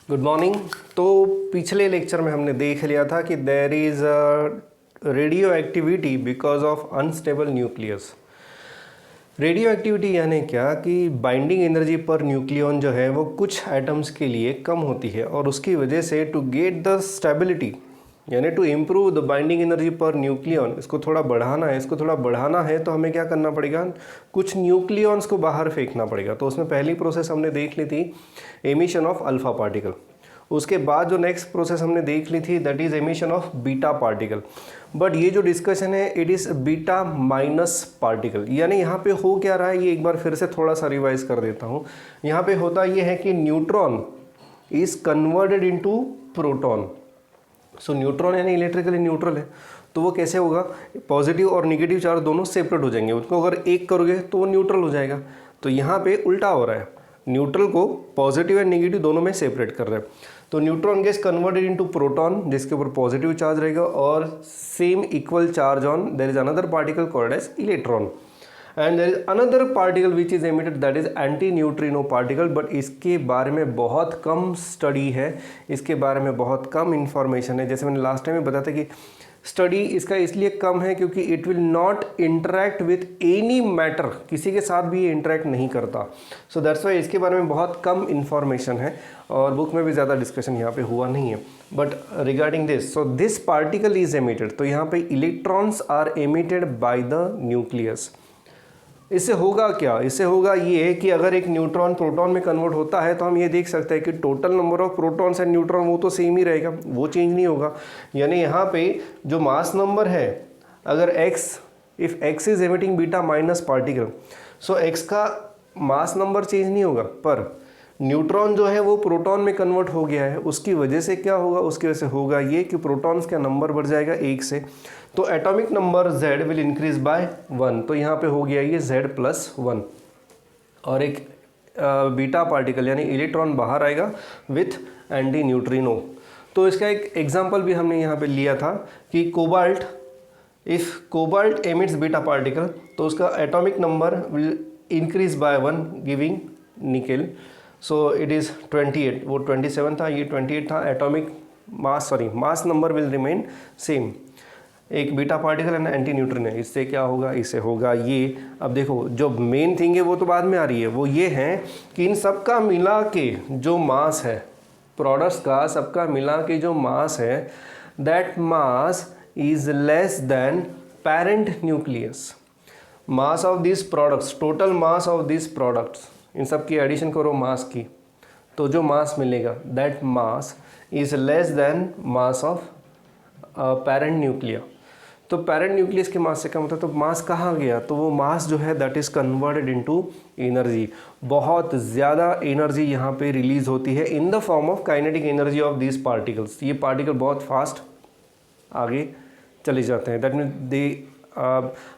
Good morning. तो पिछले lecture में हमने देख लिया था कि there is a radioactivity because of unstable nucleus. Radioactivity यानी क्या कि बाइंडिंग एनर्जी पर न्यूक्लियन जो है वो कुछ एटम्स के लिए कम होती है और उसकी वजह से टू गेट द स्टेबिलिटी यानी to improve the binding energy per nucleon, इसको थोड़ा बढ़ाना है तो हमें क्या करना पड़ेगा, कुछ न्यूक्लियंस को बाहर फेंकना पड़ेगा। तो उसमें पहली प्रोसेस हमने देख ली थी एमिशन ऑफ अल्फा पार्टिकल। उसके बाद जो नेक्स्ट प्रोसेस हमने देख ली थी that is emission of beta particle. But ये जो डिस्कशन है it is beta minus particle, यानी यहाँ पे हो क्या रहा है ये एक बार फिर से थोड़ा सा रिवाइज कर देता हूँ। यहाँ पे होता ये है कि neutron is converted into proton. So neutron यानी इलेक्ट्रिकली न्यूट्रल है, तो वो कैसे होगा, पॉजिटिव और निगेटिव चार्ज दोनों सेपरेट हो जाएंगे। उसको अगर एक करोगे तो वो न्यूट्रल हो जाएगा। तो यहाँ पे उल्टा हो रहा है, न्यूट्रल को पॉजिटिव एंड निगेटिव दोनों में सेपरेट कर रहे हैं। तो neutron gets converted into proton जिसके ऊपर पॉजिटिव चार्ज रहेगा और same equal charge on there is another particle called as electron and there is another particle which is emitted that is antineutrino particle. But इसके बारे में बहुत कम study है, इसके बारे में बहुत कम इंफॉर्मेशन है। जैसे मैंने लास्ट टाइम में बताया था कि स्टडी इसका इसलिए कम है क्योंकि it will not interact with any matter, किसी के साथ भी ये इंटरेक्ट नहीं करता। सो दैट्स वाई इसके बारे में बहुत कम इंफॉर्मेशन है और बुक में भी ज़्यादा डिस्कशन यहाँ पे हुआ नहीं है। But regarding this, so this particle is emitted, तो यहाँ पे electrons are emitted by the nucleus. इससे होगा क्या, इससे होगा ये कि अगर एक न्यूट्रॉन प्रोटॉन में कन्वर्ट होता है तो हम ये देख सकते हैं कि total number of protons and neutron वो तो सेम ही रहेगा, वो चेंज नहीं होगा। यानी यहाँ पे जो मास नंबर है, अगर if x is emitting beta minus particle, so x का मास नंबर चेंज नहीं होगा, पर न्यूट्रॉन जो है वो प्रोटॉन में कन्वर्ट हो गया है, उसकी वजह से क्या होगा, उसकी वजह से होगा ये कि प्रोटॉन्स का नंबर बढ़ जाएगा 1 से, तो atomic number z will increase by 1। तो यहाँ पे हो गया ये z+1 और एक बीटा पार्टिकल यानी इलेक्ट्रॉन बाहर आएगा विथ एंटी न्यूट्रिनो। तो इसका एक एग्जांपल भी हमने यहाँ पे लिया था कि cobalt, if cobalt emits beta particle तो उसका atomic number will increase by 1 giving nickel. So it is 28, वो 27 था, ये 28 था। Atomic mass number will remain same. एक beta particle and antineutrino है, इससे क्या होगा, इससे होगा ये। अब देखो जो मेन थिंग है वो तो बाद में आ रही है, वो ये है कि इन सब का मिला के जो मास है, प्रोडक्ट्स का सबका मिला के जो मास है, that mass is less than parent nucleus. Mass of this products, total mass of this products, इन सब की एडिशन करो मास की, तो जो मास मिलेगा that mass is less than mass of parent nuclei. तो पेरेंट न्यूक्लियस के मास से कम होता है, तो मास कहाँ गया, तो वो मास जो है that is converted into energy. बहुत ज़्यादा एनर्जी यहाँ पे रिलीज होती है इन the form of kinetic energy of these particles. ये पार्टिकल बहुत फास्ट आगे चले जाते हैं, दैट मीन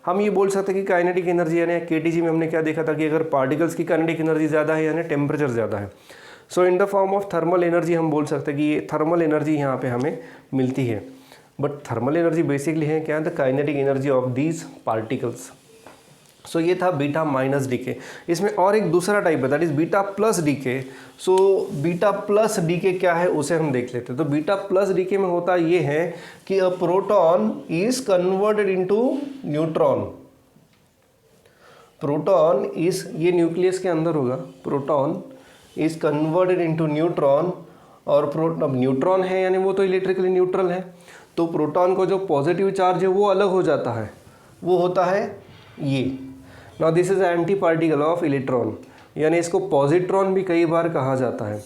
हम ये बोल सकते हैं कि काइनेटिक एनर्जी यानी केटीजी में हमने क्या देखा था कि अगर पार्टिकल्स की काइनेटिक एनर्जी ज़्यादा है यानी टेम्परेचर ज़्यादा है, so in the form of thermal energy हम बोल सकते हैं कि ये थर्मल एनर्जी यहाँ पे हमें मिलती है। बट थर्मल एनर्जी बेसिकली है क्या, the kinetic energy of these particles. So ये था बीटा माइनस डीके। इसमें और एक दूसरा टाइप है that is beta plus decay. So beta plus decay क्या है उसे हम देख लेते हैं। तो बीटा प्लस डीके में होता ये है कि a proton is converted into neutron. Proton is, ये न्यूक्लियस के अंदर होगा, proton is converted into neutron और अब न्यूट्रॉन है यानी वो तो इलेक्ट्रिकली न्यूट्रल है, तो प्रोटॉन को जो पॉजिटिव चार्ज है वो अलग हो जाता है, वो होता है ये। Now this is antiparticle of electron, यानी इसको पॉजिट्रॉन भी कई बार कहा जाता है।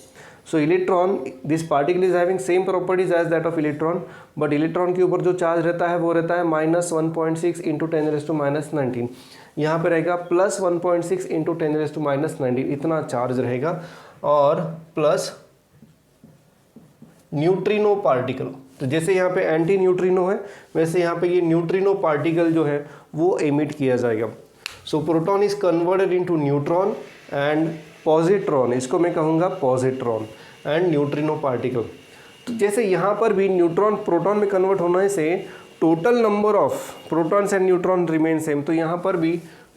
So electron, this particle is having same properties as that of electron, but electron के ऊपर जो चार्ज रहता है वो रहता है -1.6 इंटू 10⁻⁻⁹। यहाँ पे रहेगा +1.6 इंटू 10⁻⁻⁹, इतना चार्ज रहेगा। और प्लस न्यूट्रिनो पार्टिकल, तो जैसे यहाँ पे एंटी न्यूट्रिनो है वैसे यहाँ पे ये न्यूट्रिनो पार्टिकल जो है वो एमिट किया जाएगा। So proton is converted into neutron and positron, इसको मैं कहूँगा पॉजिट्रॉन एंड न्यूट्रिनो पार्टिकल। तो जैसे यहाँ पर भी न्यूट्रॉन प्रोटॉन में कन्वर्ट होने से total number of protons and neutron remain same, तो यहाँ पर भी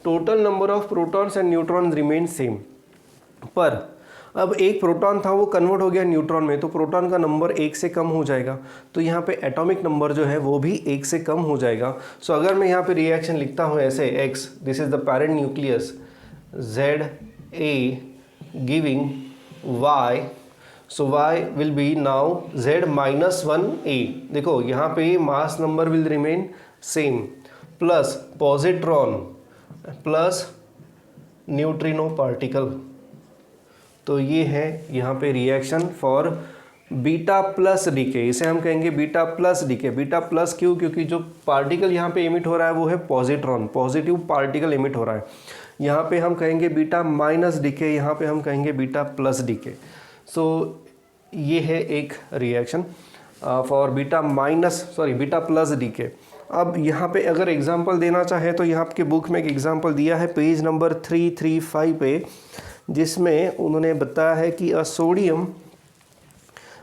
total number of protons and neutron remain same. पर अब एक प्रोटॉन था वो कन्वर्ट हो गया न्यूट्रॉन में, तो प्रोटॉन का नंबर 1 से कम हो जाएगा, तो यहाँ पे एटॉमिक नंबर जो है वो भी 1 से कम हो जाएगा। सो अगर मैं यहाँ पे रिएक्शन लिखता हूँ ऐसे, x this is the parent nucleus, Z A giving Y, so y will be now Z -1A। देखो यहाँ पे mass number will remain same, plus positron plus neutrino particle. तो ये है यहाँ पे reaction for beta plus decay, इसे हम कहेंगे beta plus decay. Beta plus क्यों? क्योंकि जो पार्टिकल यहाँ पे एमिट हो रहा है वो है पॉजिट्रॉन, पॉजिटिव पार्टिकल एमिट हो रहा है। यहाँ पे हम कहेंगे बीटा माइनस डीके, यहाँ पे हम कहेंगे बीटा प्लस डीके। सो ये है एक reaction for beta plus decay. अब यहाँ पे अगर एग्जांपल देना चाहे तो यहाँ आपके बुक में एक एग्जांपल दिया है पेज नंबर 335 पे, जिसमें उन्होंने बताया है कि a sodium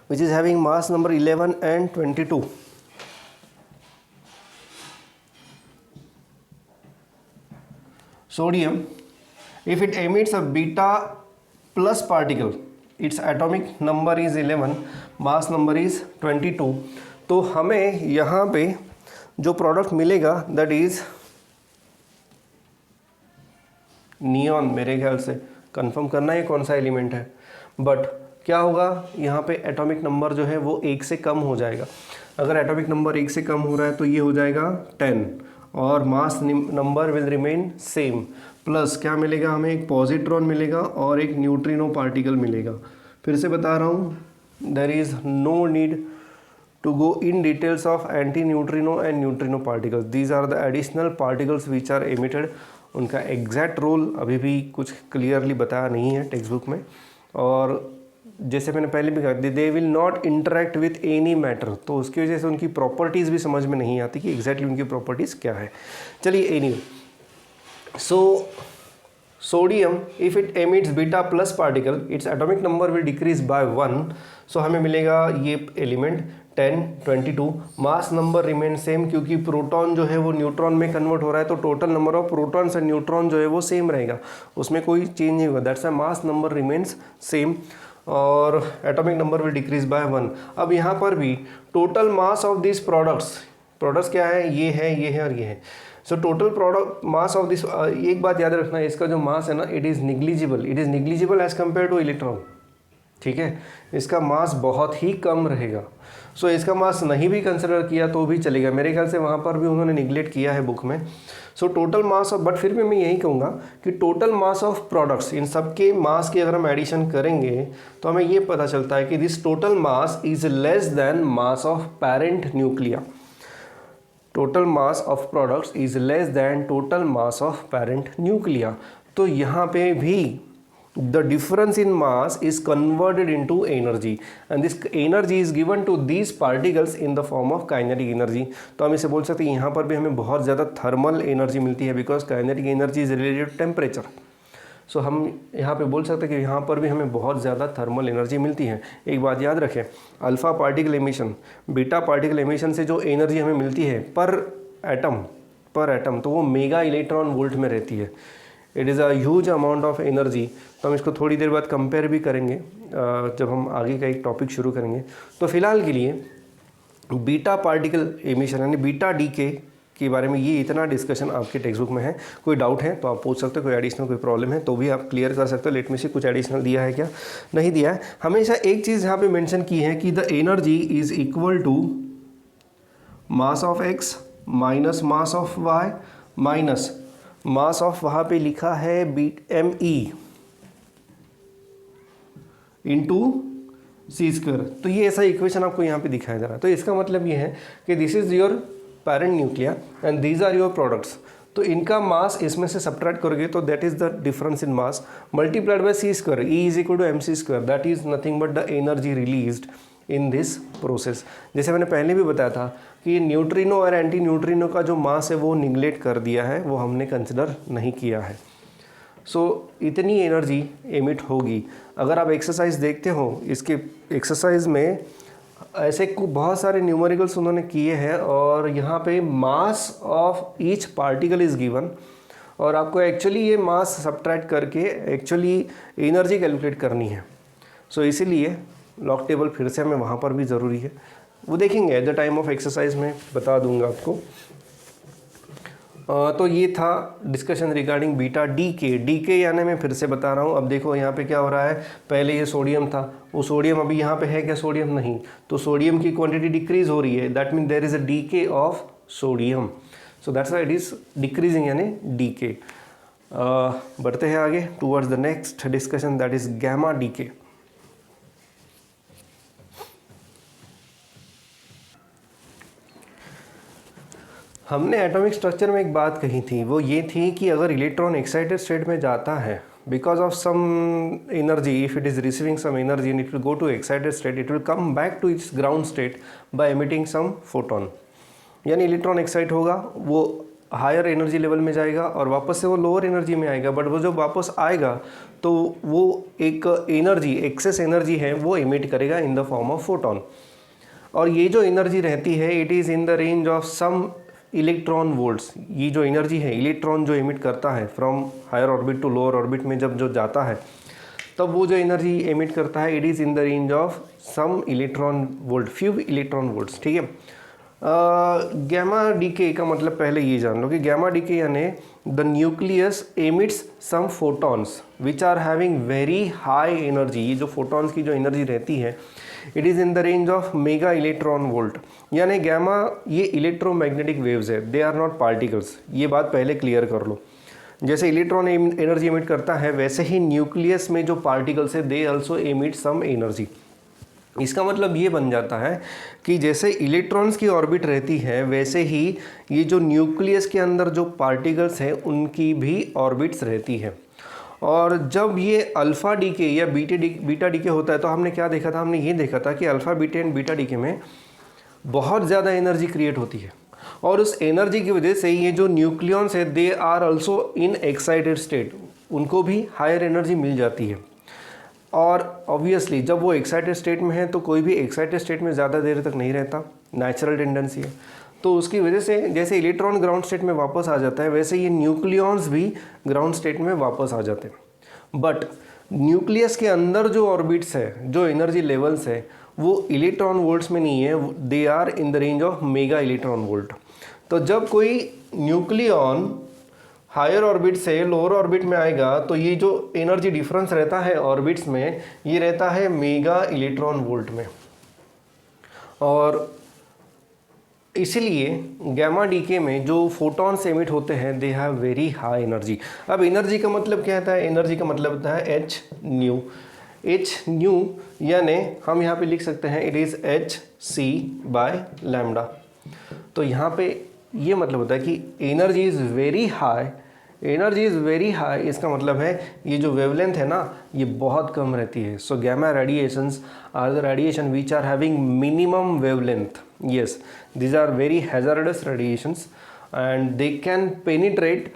which is having mass number 11 and 22, sodium if it emits a beta plus particle, its atomic number is 11, mass number is 22। तो हमें यहाँ पे जो प्रोडक्ट मिलेगा दैट इज नियॉन, मेरे ख्याल से कंफर्म करना है कौन सा एलिमेंट है, बट क्या होगा यहाँ पे एटॉमिक नंबर जो है वो 1 से कम हो जाएगा। अगर एटॉमिक नंबर 1 से कम हो रहा है तो ये हो जाएगा 10 और मास number will remain same, plus क्या मिलेगा हमें, एक पॉजिट्रॉन मिलेगा और एक न्यूट्रिनो पार्टिकल मिलेगा। फिर से बता रहा हूँ, there is no need to go in details of anti-neutrino and neutrino particles. These are the additional particles which are emitted. उनका एग्जैक्ट रोल अभी भी कुछ क्लियरली बताया नहीं है टेक्स्ट बुक में, और जैसे मैंने पहले भी कहा they will not interact with any matter, तो उसकी वजह से उनकी प्रॉपर्टीज़ भी समझ में नहीं आती कि एग्जैक्टली उनकी प्रॉपर्टीज़ क्या है। चलिए any so sodium if it emits beta plus particle its atomic number will decrease by 1। So हमें मिलेगा ये element 10, 22, mass number remain same क्योंकि प्रोटॉन जो है वो न्यूट्रॉन में कन्वर्ट हो रहा है, तो total number of protons and neutron जो है वो सेम रहेगा, उसमें कोई चेंज नहीं होगा, that's a mass number remains same और atomic number will decrease by 1। अब यहाँ पर भी total mass of this products क्या है, ये है और ये है। So total product mass of this, एक बात याद रखना है, इसका जो मास है ना it is negligible as compare to electron, ठीक है, इसका मास बहुत ही कम रहेगा। सो इसका मास नहीं भी कंसिडर किया तो भी चलेगा, मेरे ख्याल से वहाँ पर भी उन्होंने निगलेक्ट किया है बुक में। So total mass of, but फिर भी मैं यही कहूँगा कि टोटल मास ऑफ प्रोडक्ट्स, इन सब के मास की अगर हम एडिशन करेंगे तो हमें ये पता चलता है कि this total mass is less than mass of parent nuclei. Total mass of products is less than total mass of parent nuclei. तो यहाँ पे भी the difference in mass is converted into energy and this energy is given to these particles in the form of kinetic energy। तो हम इसे बोल सकते हैं यहाँ पर भी हमें बहुत ज़्यादा थर्मल एनर्जी मिलती है because kinetic energy is related to temperature. So हम यहाँ पे बोल सकते हैं कि यहाँ पर भी हमें बहुत ज़्यादा थर्मल एनर्जी मिलती है। एक बात याद रखें, alpha particle emission, beta particle emission से जो एनर्जी हमें मिलती है पर एटम तो वो मेगा इलेक्ट्रॉन वोल्ट में रहती है। It is a huge amount of energy. तो हम इसको थोड़ी देर बाद कंपेयर भी करेंगे जब हम आगे का एक टॉपिक शुरू करेंगे। तो फिलहाल के लिए बीटा पार्टिकल एमिशन यानी बीटा डीके के बारे में ये इतना डिस्कशन आपके टेक्स्ट बुक में है। कोई डाउट है तो आप पूछ सकते हो, कोई एडिशनल कोई प्रॉब्लम है तो भी आप क्लियर कर सकते हो। लेट में से कुछ एडिशनल दिया है क्या, नहीं दिया है। हमेशा एक चीज़ यहाँ पे मेंशन की है कि the energy is equal to mass of X minus mass of Y minus mass of, वहाँ पे लिखा है m(e) इंटू सी स्क्वायर। तो ये ऐसा इक्वेशन आपको यहाँ पे दिखाया जा रहा है। तो इसका मतलब ये है कि this is your parent nuclei and these are your products. तो इनका मास इसमें से सब्ट्रैक्ट करोगे तो that is the difference in mass multiplied by c square, E is equal to mc square, that is nothing but the energy released in this process. जैसे मैंने पहले भी बताया था कि न्यूट्रिनो और एंटी न्यूट्रिनो का जो मास है वो निगलेक्ट कर दिया है, वो हमने कंसिडर नहीं किया है। सो इतनी एनर्जी एमिट होगी। अगर आप एक्सरसाइज देखते हो, इसके एक्सरसाइज में ऐसे बहुत सारे न्यूमेरिकल्स उन्होंने किए हैं और यहाँ पे mass of each particle is given और आपको एक्चुअली ये मास सब्ट्रैक्ट करके एक्चुअली एनर्जी कैलकुलेट करनी है। सो इसीलिए लॉग टेबल फिर से हमें वहाँ पर भी ज़रूरी है, वो देखेंगे at the time of exercise में बता दूंगा आपको। तो ये था डिस्कशन रिगार्डिंग बीटा डी के यानी मैं फिर से बता रहा हूँ। अब देखो यहाँ पे क्या हो रहा है, पहले ये सोडियम था, वो सोडियम अभी यहाँ पे है क्या, सोडियम नहीं, तो सोडियम की क्वांटिटी डिक्रीज हो रही है, that mean there is a decay of sodium, so that's why it is decreasing यानी डीके। बढ़ते हैं आगे towards the next discussion, that is gamma decay. हमने एटॉमिक स्ट्रक्चर में एक बात कही थी, वो ये थी कि अगर इलेक्ट्रॉन एक्साइटेड स्टेट में जाता है because of some energy, if it is receiving some energy and it will go to excited state, it will come back to its ground state by emitting some photon. यानी electron excite होगा, वो higher energy level में जाएगा और वापस से वो lower energy में आएगा, बट वो जब वापस आएगा तो वो एक एनर्जी, एक्सेस एनर्जी है, वो एमिट करेगा in the form of photon. और ये जो एनर्जी रहती है, it is in the range of some electron volts. ये जो एनर्जी है, इलेक्ट्रॉन जो एमिट करता है from higher orbit to lower orbit में जब जो जाता है, तब वो जो एनर्जी एमिट करता है, it is in the range of some electron volt, few electron volts, ठीक है। गैमा डीके का मतलब पहले ये जान लो कि गैमा डीके यानी the nucleus emits some photons which are having very high energy. ये जो फोटॉन्स की जो एनर्जी रहती है, it is in the range of mega electron volt. यानी गैमा ये इलेक्ट्रोमैग्नेटिक वेव्स है, दे आर नॉट पार्टिकल्स। ये बात पहले क्लियर कर लो। जैसे इलेक्ट्रॉन एनर्जी एमिट करता है, वैसे ही न्यूक्लियस में जो पार्टिकल्स है, they also emit some energy. इसका मतलब ये बन जाता है कि जैसे इलेक्ट्रॉन्स की ऑर्बिट रहती है, वैसे ही ये जो न्यूक्लियस के अंदर जो पार्टिकल्स हैं, उनकी भी ऑर्बिट्स रहती है। और जब ये अल्फ़ा डीके या बीटा डीके होता है, तो हमने क्या देखा था, हमने ये देखा था कि alpha beta and beta decay में बहुत ज़्यादा एनर्जी क्रिएट होती है, और उस एनर्जी की वजह से ये जो न्यूक्लियॉन्स है, they are also in excited state, उनको भी हायर एनर्जी मिल जाती है। और ऑब्वियसली जब वो एक्साइटेड स्टेट में है, तो कोई भी एक्साइटेड स्टेट में ज़्यादा देर तक नहीं रहता, नेचुरल टेंडेंसी है। तो उसकी वजह से जैसे इलेक्ट्रॉन ग्राउंड स्टेट में वापस आ जाता है, वैसे ये न्यूक्लियॉन्स भी ग्राउंड स्टेट में वापस आ जाते हैं। बट न्यूक्लियस के अंदर जो ऑर्बिट्स है, जो एनर्जी लेवल्स है, वो इलेक्ट्रॉन वोल्ट्स में नहीं है, they are in the range of mega electron volt. तो जब कोई न्यूक्लियॉन हायर ऑर्बिट से लोअर ऑर्बिट में आएगा, तो ये जो एनर्जी डिफरेंस रहता है ऑर्बिट्स में, ये रहता है मेगा इलेक्ट्रॉन वोल्ट में। और इसीलिए गैमा डीके में जो फोटॉन्स एमिट होते हैं, they have very high energy. अब एनर्जी का मतलब क्या होता है, एनर्जी का मतलब होता है एच न्यू। एच न्यू यानी हम यहाँ पे लिख सकते हैं it is H C by lambda. तो यहाँ पे ये मतलब होता है कि energy is very high. Energy is very high इसका मतलब है ये जो वेवलेंथ है ना, ये बहुत कम रहती है। So gamma radiations are the radiation which are having minimum wavelength. Yes, these are very hazardous radiations and they can penetrate,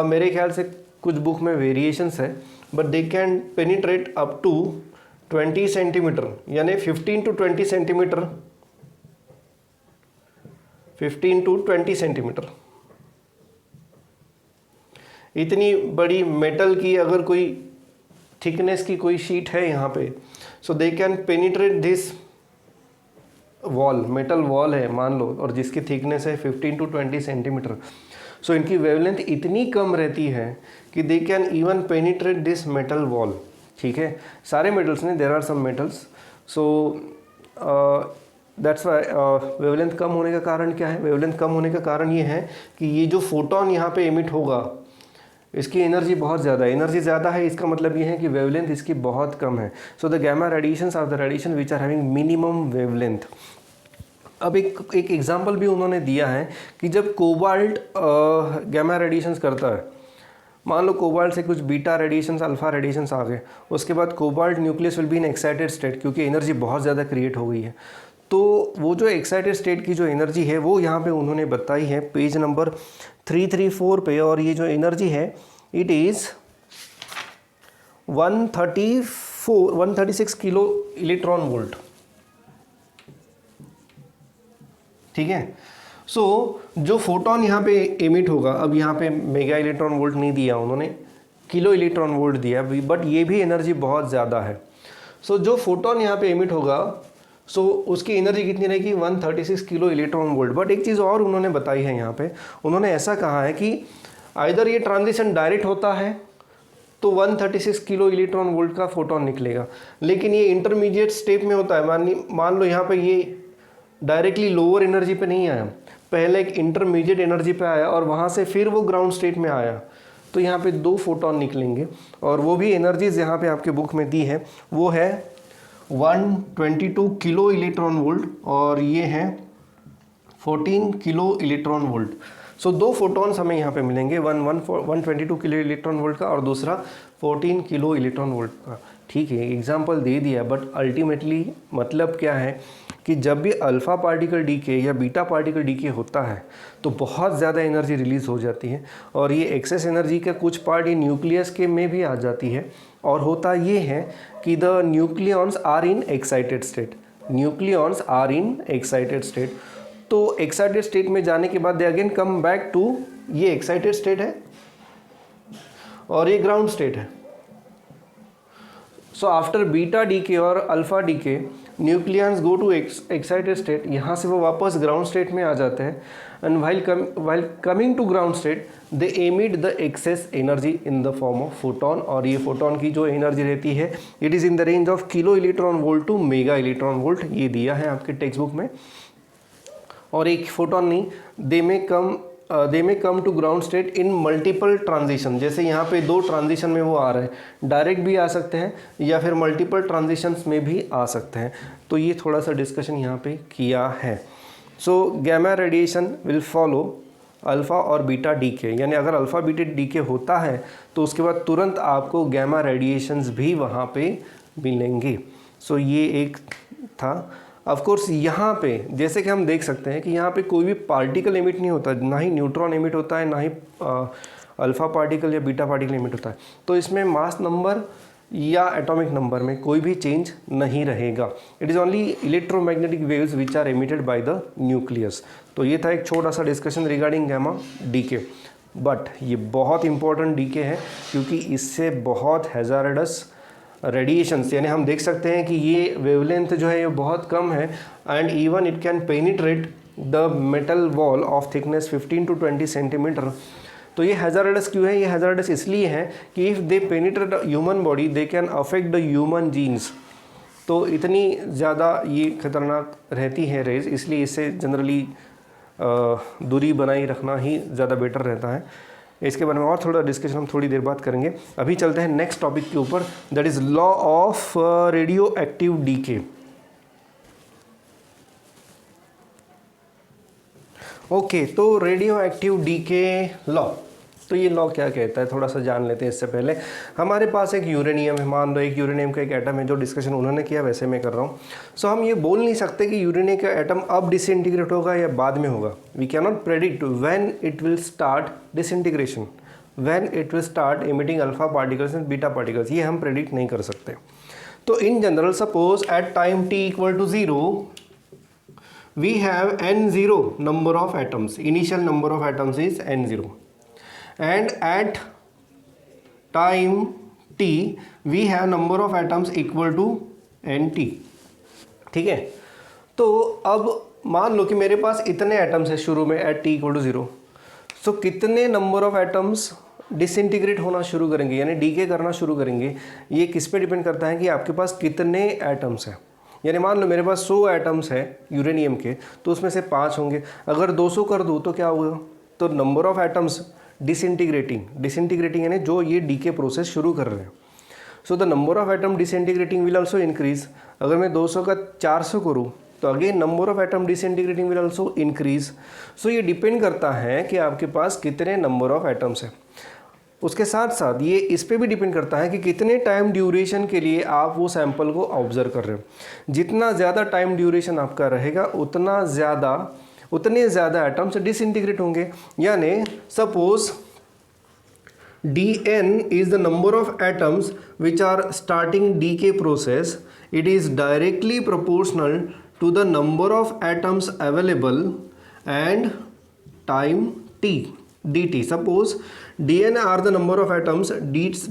मेरे ख्याल से कुछ बुक में वेरिएशंस है, but they can penetrate up to 20 centimetre, यानी 15 to 20 सेंटीमीटर, 15 to 20 सेंटीमीटर। इतनी बड़ी metal की अगर कोई थिकनेस की कोई शीट है यहाँ पे, so they can penetrate this wall, metal wall है मान लो, और जिसकी थिकनेस है 15 to 20 सेंटीमीटर। सो इनकी वेवलेंथ इतनी कम रहती है कि they can even penetrate this metal wall. ठीक है, सारे मेटल्स नहीं, there are some metals. So that's why wavelength कम होने का कारण क्या है, वेवलेंथ कम होने का कारण ये है कि ये जो फोटोन यहाँ पे एमिट होगा, इसकी एनर्जी बहुत ज़्यादा है। एनर्जी ज़्यादा है इसका मतलब ये है कि वेवलेंथ इसकी बहुत कम है। So the gamma radiations are the radiation which are having minimum wavelength. अब एक एग्जांपल भी उन्होंने दिया है कि जब कोबाल्ट गैमा रेडिएशंस करता है, मान लो कोबाल्ट से कुछ बीटा रेडिएशंस, अल्फा रेडिएशंस आ गए, उसके बाद cobalt nucleus will be in excited state, क्योंकि एनर्जी बहुत ज़्यादा क्रिएट हो गई है। तो वो जो एक्साइटेड स्टेट की जो एनर्जी है, वो यहाँ पे उन्होंने बताई है पेज नंबर 334 पे, और ये जो एनर्जी है it is 136 kilo electron volt. ठीक है, सो जो फोटोन यहाँ पे एमिट होगा, अब यहाँ पे मेगा इलेक्ट्रॉन वोल्ट नहीं दिया उन्होंने, किलो इलेक्ट्रॉन वोल्ट दिया, बट ये भी एनर्जी बहुत ज़्यादा है। सो जो फोटोन यहाँ पे एमिट होगा सो उसकी एनर्जी कितनी रहेगी 136 किलो इलेक्ट्रॉन वोल्ट। बट एक चीज़ और उन्होंने बताई है यहाँ पे, उन्होंने ऐसा कहा है कि आइदर ये ट्रांजिशन डायरेक्ट होता है तो 136 किलो इलेक्ट्रॉन वोल्ट का फोटोन निकलेगा, लेकिन ये इंटरमीडिएट स्टेप में होता है। मान लो यहाँ पे ये डायरेक्टली लोअर एनर्जी पे नहीं आया, पहले एक इंटरमीडिएट एनर्जी पे आया और वहाँ से फिर वो ग्राउंड स्टेट में आया, तो यहाँ पे 2 फोटोन निकलेंगे और वो भी एनर्जीज यहाँ पे आपके बुक में दी है, वो है 122 किलो इलेक्ट्रॉन वोल्ट और ये है 14 किलो इलेक्ट्रॉन वोल्ट। सो 2 फोटॉन्स हमें यहाँ पे मिलेंगे, 122 किलो इलेक्ट्रॉन वोल्ट का और दूसरा 14 किलो इलेक्ट्रॉन वोल्ट का। ठीक है, एग्जाम्पल दे दिया, बट अल्टीमेटली मतलब क्या है कि जब भी अल्फ़ा पार्टिकल डीके या बीटा पार्टिकल डीके होता है तो बहुत ज़्यादा एनर्जी रिलीज़ हो जाती है और ये एक्सेस एनर्जी का कुछ पार्ट ये न्यूक्लियस के में भी आ जाती है। और होता ये है कि the nucleons are in excited state, nucleons are in excited state. तो एक्साइटेड स्टेट में जाने के बाद they again come back to, ये एक्साइटेड स्टेट है और ये ग्राउंड स्टेट है। सो आफ्टर बीटा डीके और alpha decay nucleons go to excited state, यहाँ से वो वापस ग्राउंड स्टेट में आ जाते हैं and while coming to ground state they emit the excess energy in the form of photon. और ये फोटॉन की जो एनर्जी रहती है it is in the range of kilo electron volt to mega electron volt, ये दिया है आपके टेक्स्ट बुक में। और एक फोटॉन नहीं, they may come to ground state in multiple transition, जैसे यहाँ पे 2 ट्रांजिशन में वो आ रहे हैं, डायरेक्ट भी आ सकते हैं या फिर मल्टीपल ट्रांजिशंस में भी आ सकते हैं। तो ये थोड़ा सा डिस्कशन यहाँ पे किया है। So gamma radiation will follow alpha और बीटा डीके, यानी अगर अल्फ़ा बीटा डीके होता है तो उसके बाद तुरंत आपको गैमा रेडिएशंस भी वहाँ पे मिलेंगे। सो ये एक था। ऑफ कोर्स यहाँ पे जैसे कि हम देख सकते हैं कि यहाँ पे कोई भी पार्टिकल एमिट नहीं होता, ना ही न्यूट्रॉन एमिट होता है, ना ही अल्फ़ा पार्टिकल या बीटा पार्टिकल एमिट होता है। तो इसमें मास नंबर या एटॉमिक नंबर में कोई भी चेंज नहीं रहेगा। It is only electromagnetic waves which are emitted by the nucleus. तो ये था एक छोटा सा discussion regarding gamma decay. But ये बहुत इंपॉर्टेंट डीके है क्योंकि इससे बहुत हैज़ार्डस रेडिएशंस, यानी हम देख सकते हैं कि ये वेवलेंथ जो है ये बहुत कम है and even it can penetrate the metal wall of thickness 15 to 20 centimetre. तो ये हैज़ार्डस क्यों है? ये हैज़ार्डस इसलिए है कि if they penetrate human body they can affect the human genes. तो इतनी ज़्यादा ये खतरनाक रहती है रेज, इसलिए इससे जनरली दूरी बनाई रखना ही ज़्यादा बेटर रहता है। इसके बारे में और थोड़ा डिस्कशन हम थोड़ी देर बाद करेंगे। अभी चलते हैं नेक्स्ट टॉपिक के ऊपर, that is law of radioactive decay. Okay, तो रेडियो एक्टिव डीके लॉ, तो ये लॉ क्या कहता है थोड़ा सा जान लेते हैं। इससे पहले हमारे पास एक यूरेनियम है, मान लो एक यूरेनियम का एक एटम है, जो डिस्कशन उन्होंने किया वैसे मैं कर रहा हूँ। सो हम ये बोल नहीं सकते कि यूरेनियम का एटम अब डिसइंटीग्रेट होगा या बाद में होगा। We can not predict when it will start disintegration, when it will start emitting alpha particles and beta particles, ये हम प्रेडिक्ट नहीं कर सकते। तो in general suppose at time t equal to 0 we have n0 number of atoms, initial number of atoms is n0, and at time t we have number of atoms equal to nt। ठीक है, तो अब मान लो कि मेरे पास इतने atoms है शुरू में at t इक्वल टू 0। सो कितने नंबर ऑफ एटम्स डिसइंटीग्रेट होना शुरू करेंगे यानी डीके करना शुरू करेंगे, ये किस पे डिपेंड करता है कि आपके पास कितने एटम्स हैं। यानी मान लो मेरे पास 100 एटम्स है यूरेनियम के, तो उसमें से 5 होंगे। अगर 200 कर दूँ तो क्या होगा? तो नंबर ऑफ एटम्स डिसइंटीग्रेटिंग यानी जो ये डीके प्रोसेस शुरू कर रहे हैं, so the number of atom disintegrating will also increase. अगर मैं 200 का 400 करूँ तो again number of atom disintegrating will also increase. So ये डिपेंड करता है कि आपके पास कितने नंबर ऑफ एटम्स हैं। उसके साथ साथ ये इस पे भी डिपेंड करता है कि कितने टाइम ड्यूरेशन के लिए आप वो सैंपल को ऑब्जर्व कर रहे हो। जितना ज़्यादा टाइम ड्यूरेशन आपका रहेगा उतने ज़्यादा एटम्स डिसइंटीग्रेट होंगे। यानी suppose dn is the number of atoms which are starting decay process, it is directly proportional to the number of atoms available and time t dt. Suppose dn are the number of atoms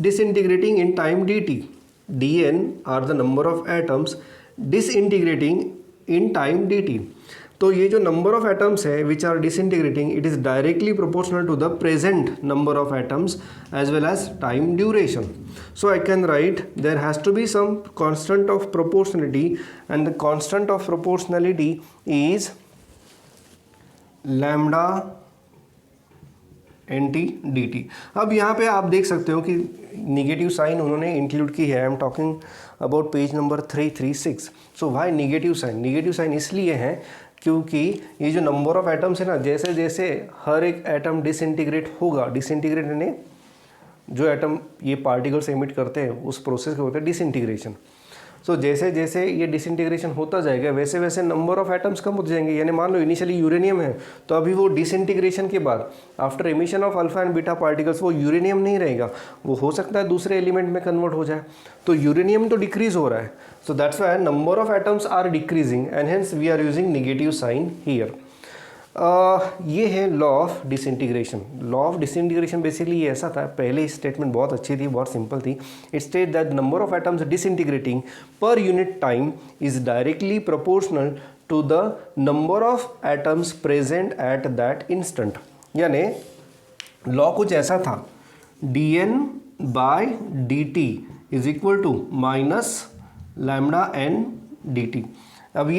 disintegrating in time dt, dn are the number of atoms disintegrating in time dt. तो ये जो number of atoms है which are disintegrating, it is directly proportional to the present number of atoms as well as time duration. So I can write there has to be some constant of proportionality and the constant of proportionality is lambda nt dt. अब यहाँ पे आप देख सकते हो कि negative sign उन्होंने include की है. I am talking about page number 336. So why negative sign? Negative sign इसलिए है क्योंकि ये जो नंबर ऑफ एटम्स है ना, जैसे जैसे हर एक एटम डिसइंटीग्रेट होगा, डिसइंटीग्रेट यानी जो एटम ये पार्टिकल्स एमिट करते हैं उस प्रोसेस को होता है डिसइंटीग्रेशन. सो जैसे जैसे ये डिसइंटीग्रेशन होता जाएगा वैसे वैसे नंबर ऑफ एटम्स कम होते जाएंगे. यानी मान लो इनिशियली यूरेनियम है तो अभी वो डिसइंटीग्रेशन के बाद after emission of alpha and beta particles वो यूरेनियम नहीं रहेगा, वो हो सकता है दूसरे एलिमेंट में कन्वर्ट हो जाए. तो यूरेनियम तो डिक्रीज हो रहा है. So that's why number of atoms are decreasing and hence we are using negative sign here. ये है law of disintegration. Law of disintegration basically ये ऐसा था, पहले स्टेटमेंट बहुत अच्छी थी, बहुत सिंपल थी. It state that number of atoms disintegrating per unit time is directly proportional to the number of atoms present at that instant. यानी लॉ कुछ ऐसा था, dn by dt is equal to minus lambda n dt. अब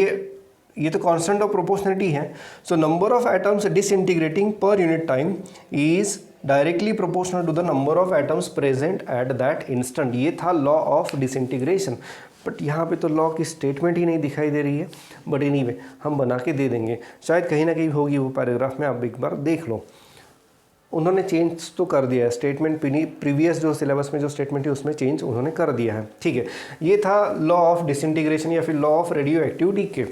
ये तो constant of proportionality है. So number of atoms disintegrating per unit time is directly proportional to the number of atoms present at that instant. ये था law of disintegration. But यहाँ पे तो law की स्टेटमेंट ही नहीं दिखाई दे रही है. बट एनीवे हम बना के दे देंगे, शायद कहीं ना कहीं होगी वो पैराग्राफ में, आप एक बार देख लो. उन्होंने चेंज तो कर दिया है स्टेटमेंट, प्रीवियस जो सिलेबस में जो स्टेटमेंट है उसमें चेंज उन्होंने कर दिया है. ठीक है, ये था लॉ ऑफ डिसइंटीग्रेशन या फिर लॉ ऑफ रेडियो एक्टिविटी के.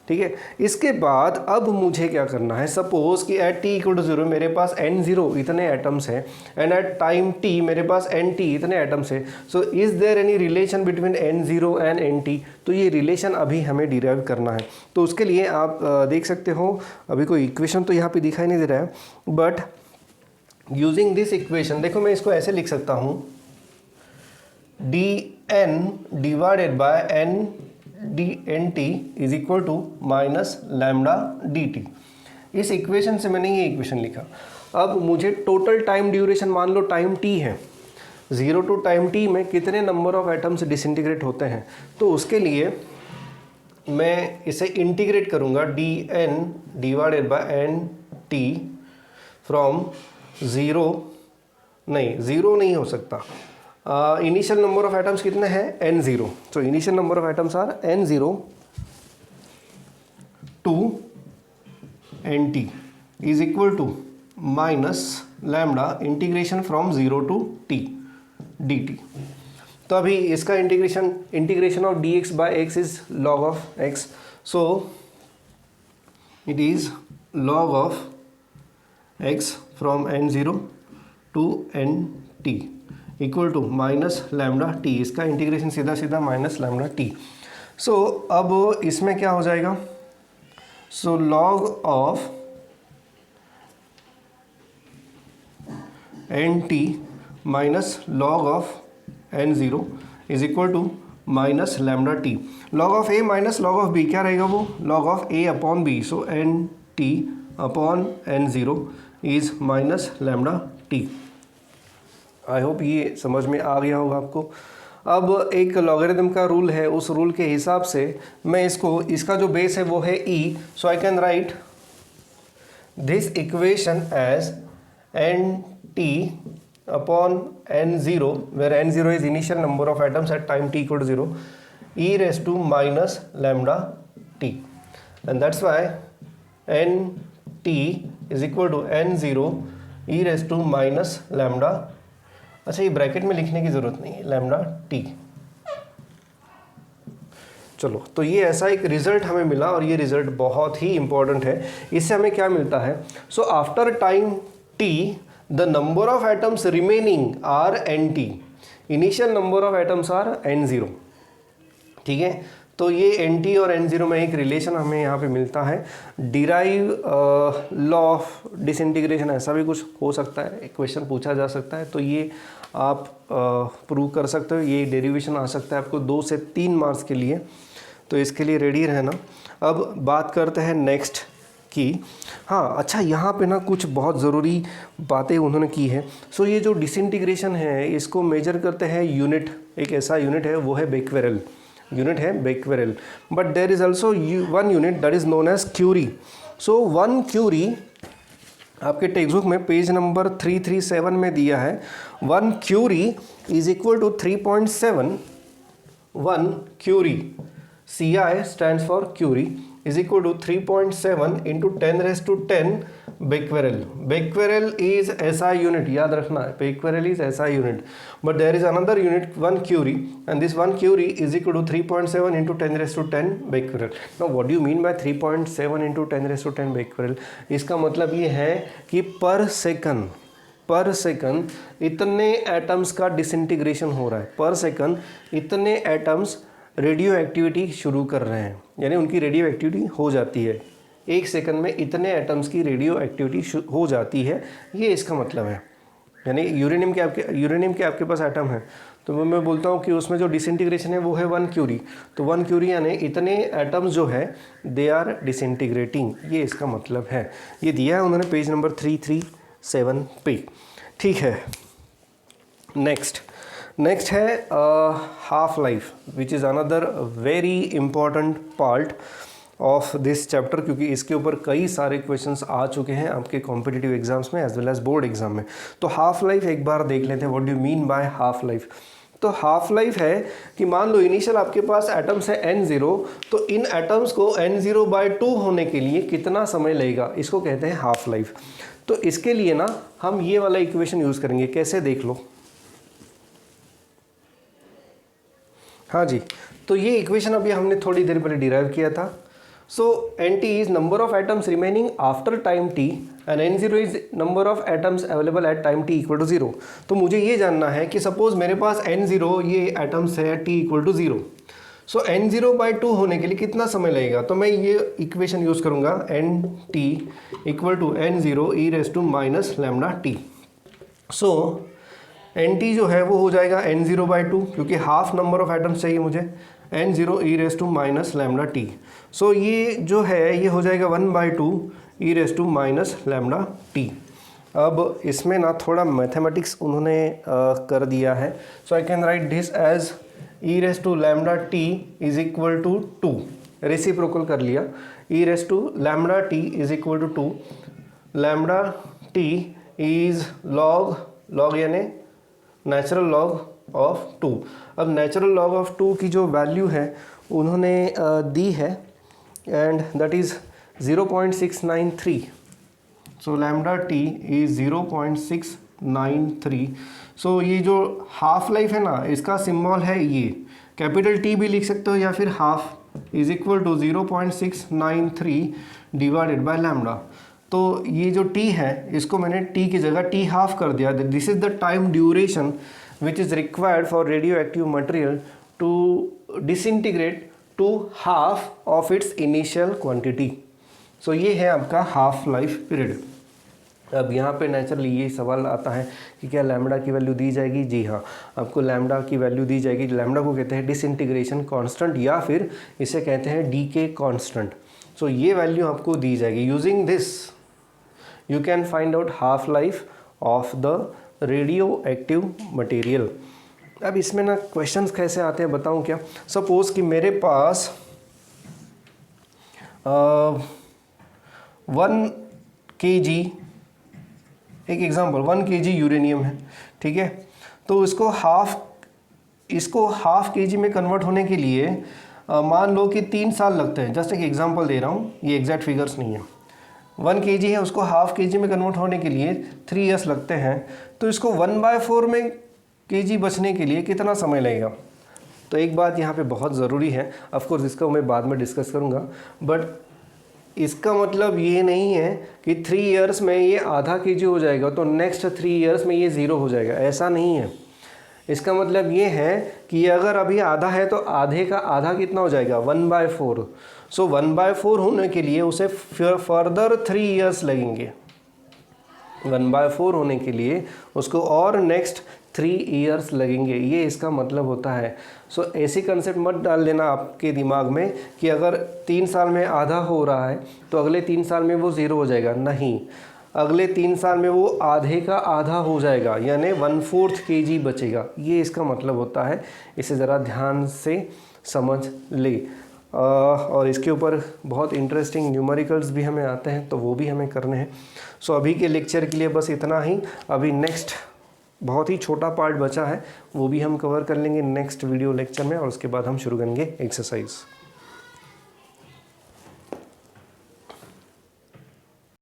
ठीक है, इसके बाद अब मुझे क्या करना है, सपोज कि एट t इक्वल टू 0 मेरे पास n0 इतने एटम्स हैं एंड एट टाइम t मेरे पास nt इतने एटम्स हैं. So is there any relation between n0 and nt? तो ये रिलेशन अभी हमें डिराइव करना है. तो उसके लिए आप देख सकते हो, अभी कोई इक्वेशन तो यहाँ पे दिखाई नहीं दे रहा है, बट यूजिंग दिस इक्वेशन देखो मैं इसको ऐसे लिख सकता हूँ, dn divided by n nt is equal to minus lambda dt. इस इक्वेशन से मैंने ये इक्वेशन लिखा. अब मुझे टोटल टाइम ड्यूरेशन मान लो टाइम t है, 0 टू टाइम t में कितने नंबर ऑफ एटम्स डिसइंटीग्रेट होते हैं. तो उसके लिए मैं इसे इंटीग्रेट करूँगा, dn divided bye nt from 0 नहीं हो सकता. इनिशियल नंबर ऑफ एटम्स कितने हैं, n0. So initial number of atoms are n0 to nt is equal to minus lambda integration from 0 to t dt. तो अभी इसका integration of dx by x is log of x. So it is log of x from n0 to nt equal to minus lambda t. इसका integration सीधा सीधा minus lambda T. सो अब इसमें क्या हो जाएगा, so log of nt minus log of n0 is equal to minus lambda t. Log of a minus log of b क्या रहेगा, वो log of a upon b. So nt upon n0 is minus lambda t. I hope ये समझ में आ गया होगा आपको. अब एक लॉगरिथम का रूल है, उस रूल के हिसाब से मैं इसका जो बेस है वो है e. So I can write this equation as nt upon n0 where n0 is initial number of atoms at time t equal to 0 e raise to minus lambda t. And that's why nt is equal to n0 e raise to minus lambda. अच्छा, ये bracket में लिखने की ज़रूरत नहीं है, lambda T. चलो, तो ये ऐसा एक रिजल्ट हमें मिला और ये रिजल्ट बहुत ही इंपॉर्टेंट है. इससे हमें क्या मिलता है, so after time t the number of atoms remaining are nt. Initial number of atoms are n0. ठीक है, तो ये NT और N0 में एक रिलेशन हमें यहाँ पे मिलता है। डिराइव लॉ ऑफ डिसइंटीग्रेशन, ऐसा भी कुछ हो सकता है, एक क्वेश्चन पूछा जा सकता है, तो ये आप प्रूव कर सकते हो। ये डेरिवेशन आ सकता है आपको 2 से 3 मार्क्स के लिए, तो इसके लिए रेडी रहना। अब बात करते हैं नेक्स्ट की। हाँ अच्छा, यहाँ पे ना कुछ बहुत ज़रूरी बातें उन्होंने की है। सो ये जो डिसइंटीग्रेशन है इसको मेजर करते हैं यूनिट, एक ऐसा यूनिट है वो है बेक्वेरेल, यूनिट है becquerel. But there is also one unit that is known as curie. So 1 curie आपके टेक्स्ट बुक में पेज नंबर 337 में दिया है। 1 curie is equal to 3.7, 1 curie, CI stands for curie, is equal to 3.7 into 10 raised to 10 becquerel. Becquerel is SI unit, याद रखना है, becquerel is SI unit. But there is another unit 1 curie, and this 1 curie is equal to 3.7 into 10 raised to 10 becquerel. Now what do you mean by 3.7 into 10 raised to 10 becquerel? इसका मतलब ये है कि पर second इतने atoms का disintegration हो रहा है, पर सेकंड इतने एटम्स रेडियो एक्टिविटी शुरू कर रहे हैं, यानी उनकी रेडियो एक्टिविटी हो जाती है। 1 सेकंड में इतने एटम्स की रेडियो एक्टिविटी हो जाती है, ये इसका मतलब है। यानी यूरेनियम के आपके पास एटम है, तो मैं बोलता हूँ कि उसमें जो डिसइंटीग्रेशन है वो है 1 क्यूरी। तो 1 क्यूरी यानी इतने एटम्स जो है दे आर डिसइंटीग्रेटिंग, ये इसका मतलब है। ये दिया है उन्होंने पेज नंबर 337 पे। ठीक है, नेक्स्ट है half life, which is another very important part of this chapter, क्योंकि इसके ऊपर कई सारे क्वेश्चंस आ चुके हैं आपके कॉम्पिटिटिव एग्जाम्स में as well as board exam में। तो हाफ लाइफ एक बार देख लेते हैं, what do you mean by half life. तो हाफ लाइफ है कि मान लो इनिशियल आपके पास एटम्स है N0, तो इन एटम्स को N0/2 होने के लिए कितना समय लगेगा, इसको कहते हैं हाफ लाइफ। तो इसके लिए ना हम ये वाला इक्वेशन यूज़ करेंगे, कैसे देख लो। हाँ जी, तो ये इक्वेशन अभी हमने थोड़ी देर पहले डिराइव किया था। So NT is number of atoms remaining after time t and N0 is number of atoms available at time t equal to 0। तो मुझे ये जानना है कि सपोज मेरे पास N0 ये एटम्स है t equal to 0। So N0/2 होने के लिए कितना समय लगेगा, तो मैं ये इक्वेशन यूज़ करूँगा, NT equal to N0 e⁻ λt। So NT जो है वो हो जाएगा N0/2, क्योंकि हाफ नंबर ऑफ एटम्स चाहिए मुझे, N0 e⁻ λt। सो ये जो है ये हो जाएगा 1/2 e⁻ λt। अब इसमें ना थोड़ा मैथमेटिक्स उन्होंने कर दिया है। So I can write this as e⁻ is equal to 2, reciprocal कर लिया, e⁻ is equal to 2, λt is log यानी नेचुरल लॉग ऑफ 2। अब नेचुरल लॉग ऑफ 2 की जो वैल्यू है उन्होंने दी है, and that is 0.693। So λt is 0.693। सो ये जो हाफ लाइफ है ना, इसका सिंबल है ये, कैपिटल T भी लिख सकते हो या फिर half is equal to 0.693 divided by lambda. तो ये जो t है इसको मैंने t की जगह t हाफ कर दिया। This is the time duration which is required for radioactive material to disintegrate to half of its initial quantity. So ये है आपका हाफ लाइफ पीरियड। अब यहाँ पे नेचुरली ये सवाल आता है कि क्या लैम्डा की वैल्यू दी जाएगी। जी हाँ, आपको लैम्डा की वैल्यू दी जाएगी। लैम्डा को कहते हैं डिसइंटीग्रेशन कांस्टेंट या फिर इसे कहते हैं डीके कांस्टेंट। सो ये वैल्यू आपको दी जाएगी। Using this you can find out half life of the radioactive material। अब इसमें ना क्वेश्चंस कैसे आते हैं बताऊं क्या। सपोज कि मेरे पास 1 kg, एक एग्जांपल 1 kg यूरेनियम है, ठीक है। तो इसको हाफ kg में कन्वर्ट होने के लिए मान लो कि 3 साल लगते हैं। जस्ट एक एग्जांपल दे रहा हूँ, ये एग्जैक्ट फिगर्स नहीं है। 1 kg है, उसको हाफ kg में कन्वर्ट होने के लिए 3 years लगते हैं। तो इसको 1/4 में kg बचने के लिए कितना समय लगेगा। तो एक बात यहाँ पे बहुत ज़रूरी है, ऑफ कोर्स इसका मैं बाद में डिस्कस करूँगा, बट इसका मतलब ये नहीं है कि 3 years में ये आधा kg हो जाएगा तो नेक्स्ट 3 years में ये 0 हो जाएगा, ऐसा नहीं है। इसका मतलब ये है कि अगर अभी आधा है तो आधे का आधा कितना हो जाएगा 1/4। सो 1/4 होने के लिए उसे फर्दर 3 ईयर्स लगेंगे। 1/4 होने के लिए उसको और नेक्स्ट 3 ईयर्स लगेंगे, ये इसका मतलब होता है। सो ऐसी कंसेप्ट मत डाल देना आपके दिमाग में कि अगर 3 साल में आधा हो रहा है तो अगले 3 साल में वो 0 हो जाएगा। नहीं, अगले 3 साल में वो आधे का आधा हो जाएगा, यानी 1/4 kg बचेगा। ये इसका मतलब होता है। इसे ज़रा ध्यान से समझ ले। और इसके ऊपर बहुत इंटरेस्टिंग न्यूमेरिकल्स भी हमें आते हैं, तो वो भी हमें करने हैं। सो अभी के लेक्चर के लिए बस इतना ही। अभी नेक्स्ट बहुत ही छोटा पार्ट बचा है, वो भी हम कवर कर लेंगे नेक्स्ट वीडियो लेक्चर में, और उसके बाद हम शुरू करेंगे एक्सरसाइज।